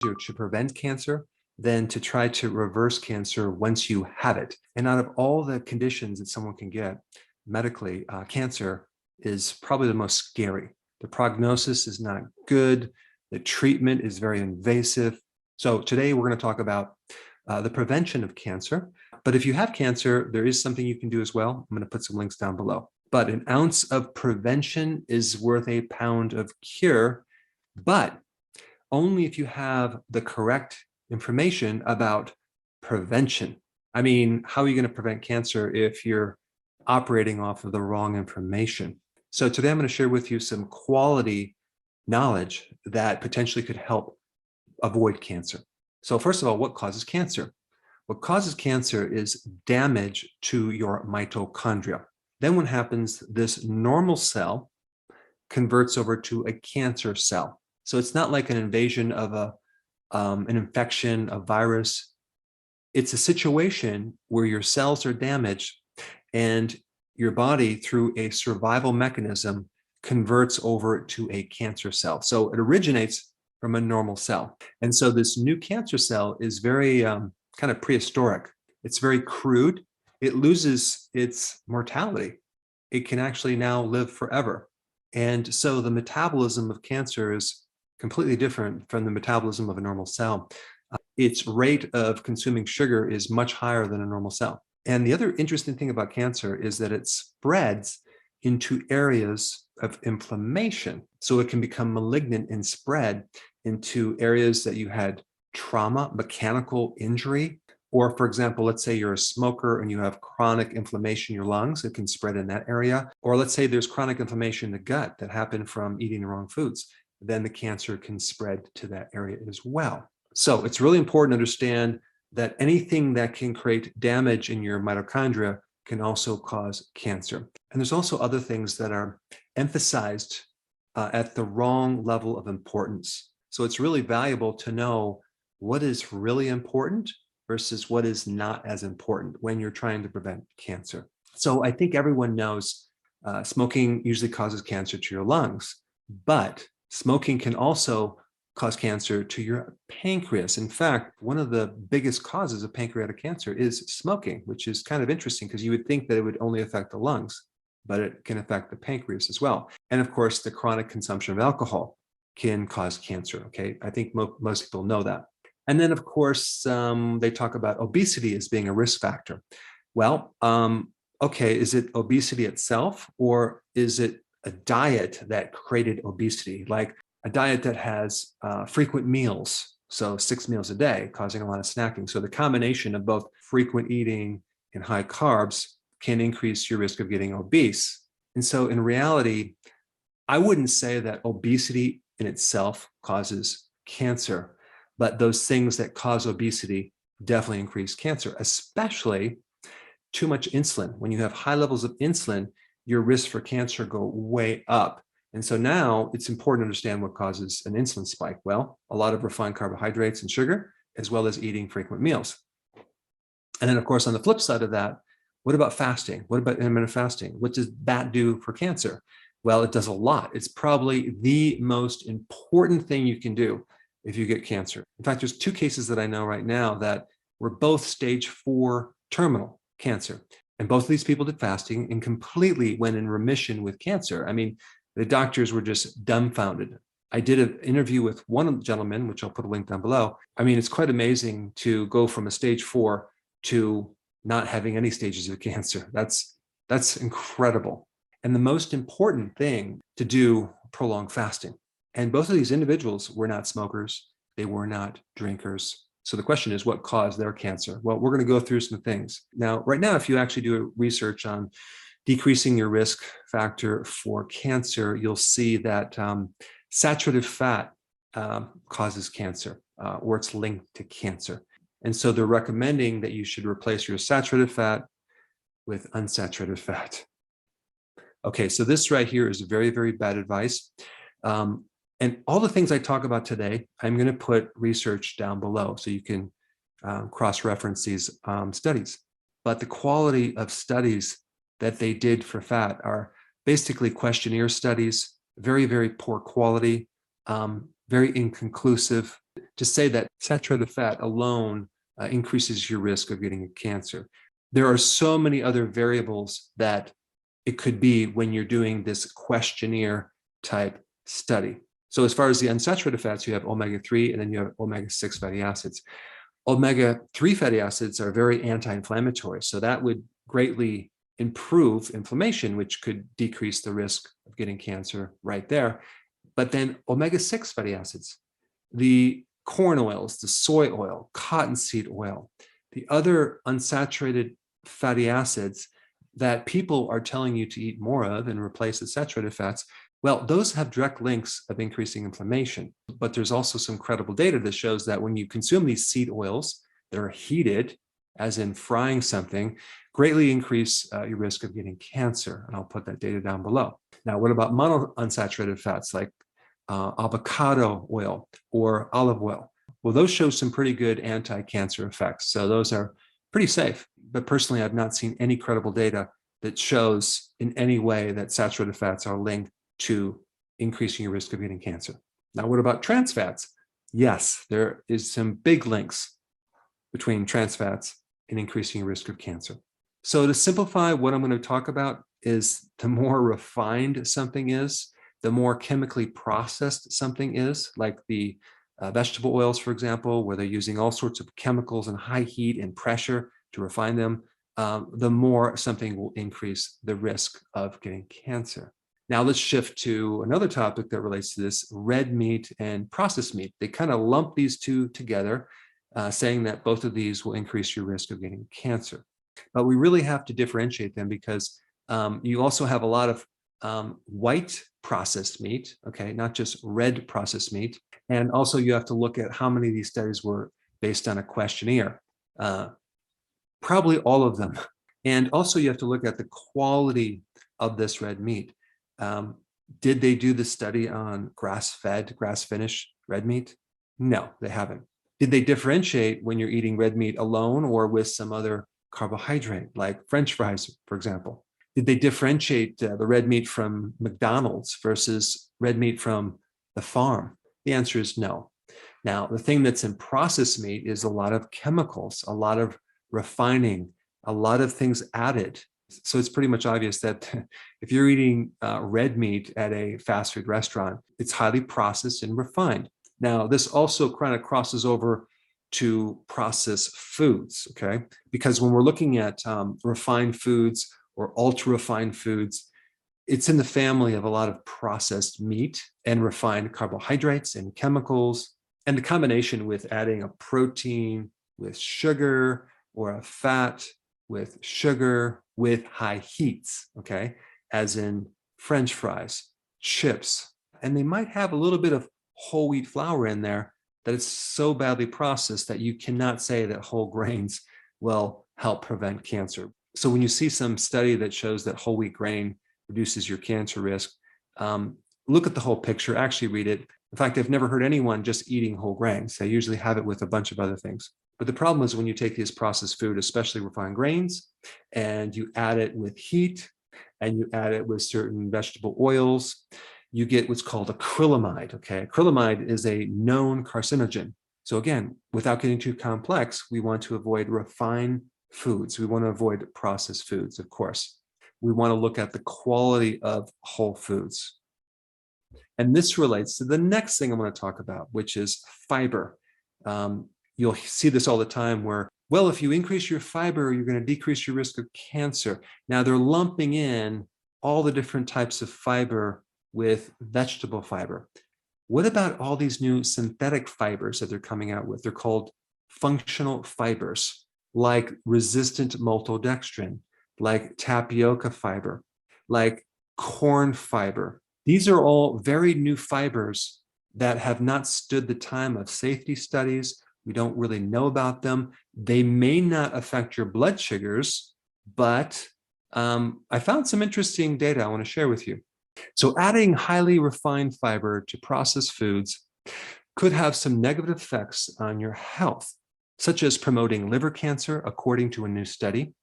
to prevent cancer than to try to reverse cancer once you have it. And out of all the conditions that someone can get medically, cancer is probably the most scary. The prognosis is not good. The treatment is very invasive. So today we're going to talk about the prevention of cancer. But if you have cancer, there is something you can do as well. I'm going to put some links down below. But an ounce of prevention is worth a pound of cure, but only if you have the correct information about prevention. I mean, how are you going to prevent cancer if you're operating off of the wrong information? So today I'm going to share with you some quality knowledge that potentially could help avoid cancer. So first of all, what causes cancer? What causes cancer is damage to your mitochondria. Then what happens, this normal cell converts over to a cancer cell. So it's not like an invasion of an infection, a virus. It's a situation where your cells are damaged and your body, through a survival mechanism, converts over to a cancer cell. So it originates from a normal cell. And so this new cancer cell is very kind of prehistoric. It's very crude. It loses its mortality. It can actually now live forever. And so the metabolism of cancer is completely different from the metabolism of a normal cell. Its rate of consuming sugar is much higher than a normal cell. And the other interesting thing about cancer is that it spreads into areas of inflammation. So it can become malignant and spread into areas that you had trauma, mechanical injury, or for example, let's say you're a smoker and you have chronic inflammation in your lungs, it can spread in that area. Or let's say there's chronic inflammation in the gut that happened from eating the wrong foods, then the cancer can spread to that area as well. So it's really important to understand that anything that can create damage in your mitochondria can also cause cancer. And there's also other things that are emphasized at the wrong level of importance. So it's really valuable to know what is really important versus what is not as important when you're trying to prevent cancer. So I think everyone knows smoking usually causes cancer to your lungs, but smoking can also cause cancer to your pancreas. In fact, one of the biggest causes of pancreatic cancer is smoking, which is kind of interesting because you would think that it would only affect the lungs, but it can affect the pancreas as well. And of course, the chronic consumption of alcohol can cause cancer. Okay, I think most people know that. And then, of course, they talk about obesity as being a risk factor. Well, okay, is it obesity itself, or is it a diet that created obesity, like a diet that has frequent meals, so 6 meals a day, causing a lot of snacking? So the combination of both frequent eating and high carbs can increase your risk of getting obese. And so in reality, I wouldn't say that obesity in itself causes cancer, but those things that cause obesity definitely increase cancer, especially too much insulin. When you have high levels of insulin, your risks for cancer go way up. And so now it's important to understand what causes an insulin spike. Well, a lot of refined carbohydrates and sugar, as well as eating frequent meals. And then, of course, on the flip side of that, what about fasting? What about intermittent fasting? What does that do for cancer? Well, it does a lot. It's probably the most important thing you can do if you get cancer. In fact, there's 2 cases that I know right now that were both stage 4 terminal cancer. And both of these people did fasting and completely went in remission with cancer. I mean, the doctors were just dumbfounded. I did an interview with one of the gentlemen, which I'll put a link down below. I mean, it's quite amazing to go from a stage 4 to not having any stages of cancer. That's incredible. And the most important thing to do, prolonged fasting. And both of these individuals were not smokers. They were not drinkers. So the question is, what caused their cancer? Well, we're going to go through some things. Now, right now, if you actually do research on decreasing your risk factor for cancer, you'll see that saturated fat causes cancer, or it's linked to cancer. And so they're recommending that you should replace your saturated fat with unsaturated fat. Okay, so this right here is very, very bad advice. And all the things I talk about today, I'm going to put research down below so you can cross-reference these studies. But the quality of studies that they did for fat are basically questionnaire studies, very, very poor quality, very inconclusive. to say that saturated fat alone increases your risk of getting cancer. There are so many other variables that it could be when you're doing this questionnaire type study. So as far as the unsaturated fats, you have omega-3 and then you have omega-6 fatty acids. Omega-3 fatty acids are very anti-inflammatory, so that would greatly improve inflammation, which could decrease the risk of getting cancer right there. But then omega-6 fatty acids, the corn oils, the soy oil, cottonseed oil, the other unsaturated fatty acids that people are telling you to eat more of and replace the saturated fats, well, those have direct links of increasing inflammation. But there's also some credible data that shows that when you consume these seed oils that are heated, as in frying something, greatly increase your risk of getting cancer. And I'll put that data down below. Now, what about monounsaturated fats like avocado oil or olive oil? Well, those show some pretty good anti-cancer effects. So those are pretty safe. But personally, I've not seen any credible data that shows in any way that saturated fats are linked to increasing your risk of getting cancer. Now, what about trans fats? Yes, there is some big links between trans fats and increasing your risk of cancer. So to simplify, what I'm going to talk about is the more refined something is, the more chemically processed something is, like the vegetable oils, for example, where they're using all sorts of chemicals and high heat and pressure to refine them, the more something will increase the risk of getting cancer. Now let's shift to another topic that relates to this, red meat and processed meat. They kind of lump these two together, saying that both of these will increase your risk of getting cancer. But we really have to differentiate them because you also have a lot of white processed meat, okay, not just red processed meat. And also you have to look at how many of these studies were based on a questionnaire. Probably all of them. And also you have to look at the quality of this red meat. Did they do the study on grass-fed, grass-finished red meat? No, they haven't. Did they differentiate when you're eating red meat alone or with some other carbohydrate, like French fries, for example? Did they differentiate the red meat from McDonald's versus red meat from the farm? The answer is no. Now, the thing that's in processed meat is a lot of chemicals, a lot of refining, a lot of things added. So it's pretty much obvious that if you're eating red meat at a fast food restaurant, it's highly processed and refined. Now, this also kind of crosses over to processed foods, okay? Because when we're looking at refined foods or ultra refined foods, it's in the family of a lot of processed meat and refined carbohydrates and chemicals, and the combination with adding a protein with sugar or a fat with sugar with high heats, okay, as in French fries, chips, and they might have a little bit of whole wheat flour in there that it's so badly processed that you cannot say that whole grains will help prevent cancer. So when you see some study that shows that whole wheat grain reduces your cancer risk, look at the whole picture, actually read it. In fact, I've never heard anyone just eating whole grains. They usually have it with a bunch of other things. But the problem is when you take this processed food, especially refined grains, and you add it with heat, and you add it with certain vegetable oils, you get what's called acrylamide, okay? Acrylamide is a known carcinogen. So again, without getting too complex, we want to avoid refined foods. We want to avoid processed foods, of course. We want to look at the quality of whole foods. And this relates to the next thing I'm going to talk about, which is fiber. You'll see this all the time where, well, if you increase your fiber, you're going to decrease your risk of cancer. Now they're lumping in all the different types of fiber with vegetable fiber. What about all these new synthetic fibers that they're coming out with? They're called functional fibers, like resistant maltodextrin, like tapioca fiber, like corn fiber. These are all very new fibers that have not stood the time of safety studies. We don't really know about them. They may not affect your blood sugars, but I found some interesting data I want to share with you. So adding highly refined fiber to processed foods could have some negative effects on your health, such as promoting liver cancer, according to a new study.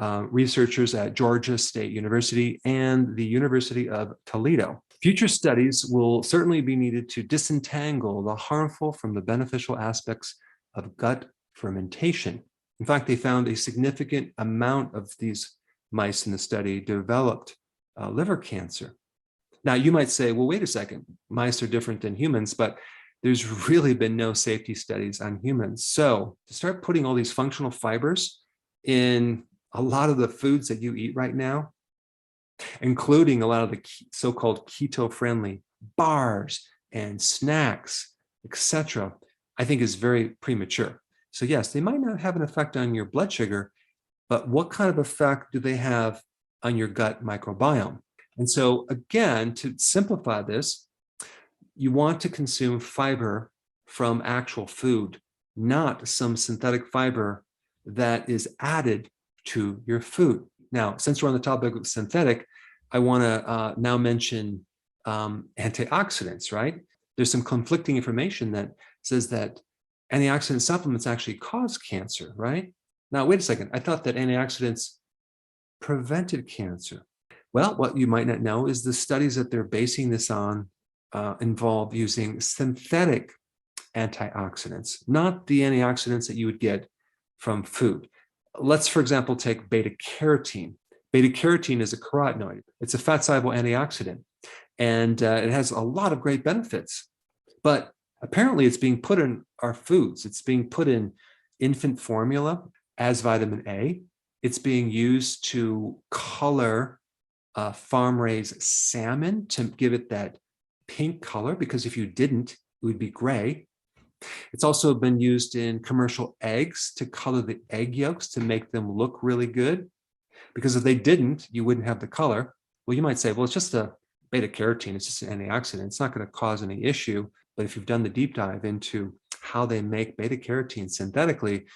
Researchers at Georgia State University and the University of Toledo. If Future studies will certainly be needed to disentangle the harmful from the beneficial aspects of gut fermentation. In fact, they found a significant amount of these mice in the study developed liver cancer. Now, you might say, well, wait a second, mice are different than humans, but there's really been no safety studies on humans. So to start putting all these functional fibers in a lot of the foods that you eat right now, including a lot of the so-called keto-friendly bars and snacks, etc., I think is very premature. So yes, they might not have an effect on your blood sugar, but what kind of effect do they have on your gut microbiome? And so again, to simplify this, you want to consume fiber from actual food, not some synthetic fiber that is added to your food. Now, since we're on the topic of synthetic, I want to now mention antioxidants, right? There's some conflicting information that says that antioxidant supplements actually cause cancer, right? Now, wait a second. I thought that antioxidants prevented cancer. Well, what you might not know is the studies that they're basing this on involve using synthetic antioxidants, not the antioxidants that you would get from food. Let's, for example, take beta carotene. Beta carotene is a carotenoid. It's a fat-soluble antioxidant, and it has a lot of great benefits. But apparently, it's being put in our foods. It's being put in infant formula as vitamin A. It's being used to color farm-raised salmon to give it that pink color, because if you didn't, it would be gray. It's also been used in commercial eggs to color the egg yolks to make them look really good, because if they didn't, you wouldn't have the color. Well, you might say, well, it's just a beta carotene, it's just an antioxidant, it's not going to cause any issue. But if you've done the deep dive into how they make beta carotene synthetically,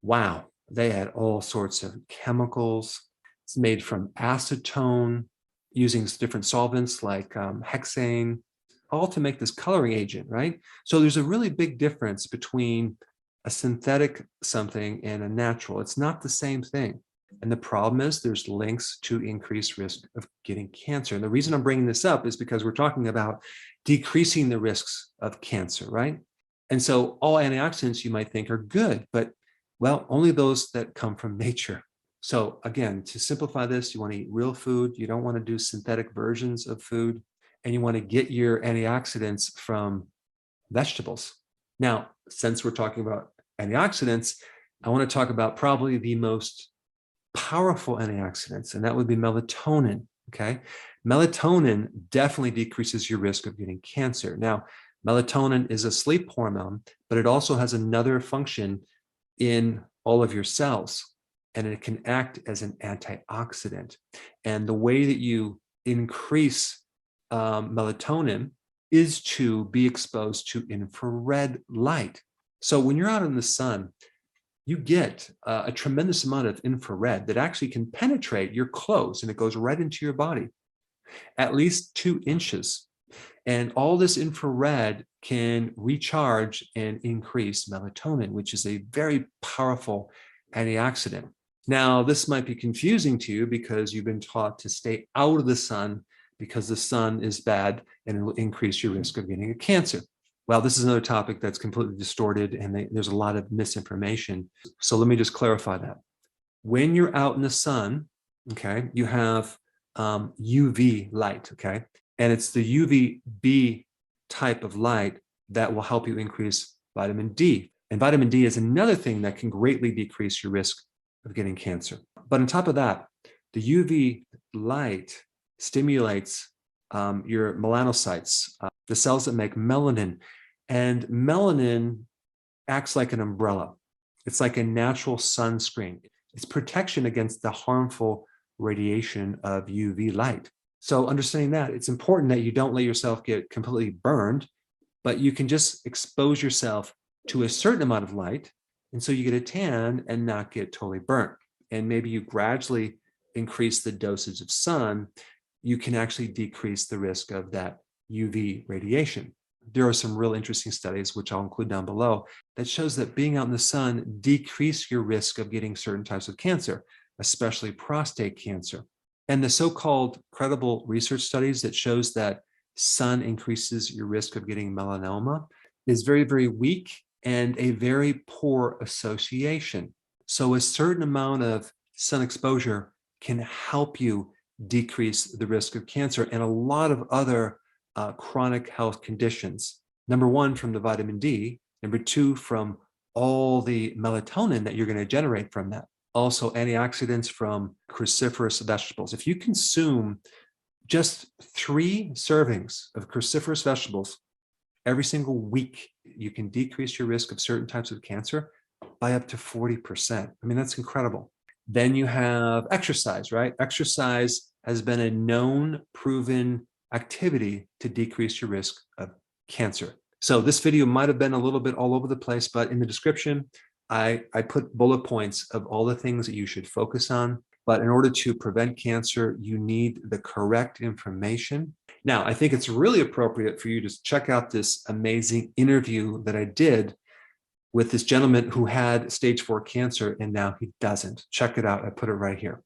wow, they had all sorts of chemicals. It's made from acetone, using different solvents like hexane, all to make this coloring agent, right? So there's a really big difference between a synthetic something and a natural. It's not the same thing. And the problem is there's links to increased risk of getting cancer. And the reason I'm bringing this up is because we're talking about decreasing the risks of cancer, right? And so all antioxidants you might think are good, but well, only those that come from nature. So again, to simplify this, you want to eat real food. You don't want to do synthetic versions of food, and you want to get your antioxidants from vegetables. Now, since we're talking about antioxidants, I want to talk about probably the most powerful antioxidants, and that would be melatonin, okay? Melatonin definitely decreases your risk of getting cancer. Now, melatonin is a sleep hormone, but it also has another function in all of your cells, and it can act as an antioxidant. And the way that you increase melatonin is to be exposed to infrared light. So when you're out in the sun, you get a tremendous amount of infrared that actually can penetrate your clothes, and it goes right into your body, at least 2 inches. And all this infrared can recharge and increase melatonin, which is a very powerful antioxidant. Now, this might be confusing to you because you've been taught to stay out of the sun because the sun is bad and it will increase your risk of getting a cancer. Well, this is another topic that's completely distorted, and there's a lot of misinformation. So let me just clarify that. When you're out in the sun, okay, you have UV light, okay? And it's the UVB type of light that will help you increase vitamin D. And vitamin D is another thing that can greatly decrease your risk of getting cancer. But on top of that, the UV light stimulates your melanocytes, the cells that make melanin. And melanin acts like an umbrella. It's like a natural sunscreen. It's protection against the harmful radiation of UV light. So understanding that, it's important that you don't let yourself get completely burned, but you can just expose yourself to a certain amount of light, and so you get a tan and not get totally burnt. And maybe you gradually increase the dosage of sun, you can actually decrease the risk of that UV radiation. There are some real interesting studies, which I'll include down below, that shows that being out in the sun decrease your risk of getting certain types of cancer, especially prostate cancer. And the so-called credible research studies that shows that sun increases your risk of getting melanoma, is very, very weak and a very poor association. So a certain amount of sun exposure can help you decrease the risk of cancer and a lot of other chronic health conditions. Number one, from the vitamin D. Number two, from all the melatonin that you're going to generate from that. Also, antioxidants from cruciferous vegetables. If you consume just 3 servings of cruciferous vegetables every single week, you can decrease your risk of certain types of cancer by up to 40%. I mean, that's incredible. Then you have exercise, right? Exercise has been a known, proven activity to decrease your risk of cancer. So this video might have been a little bit all over the place, but in the description, I put bullet points of all the things that you should focus on. But in order to prevent cancer, you need the correct information. Now, I think it's really appropriate for you to check out this amazing interview that I did with this gentleman who had stage 4 cancer and now he doesn't. Check it out. I put it right here.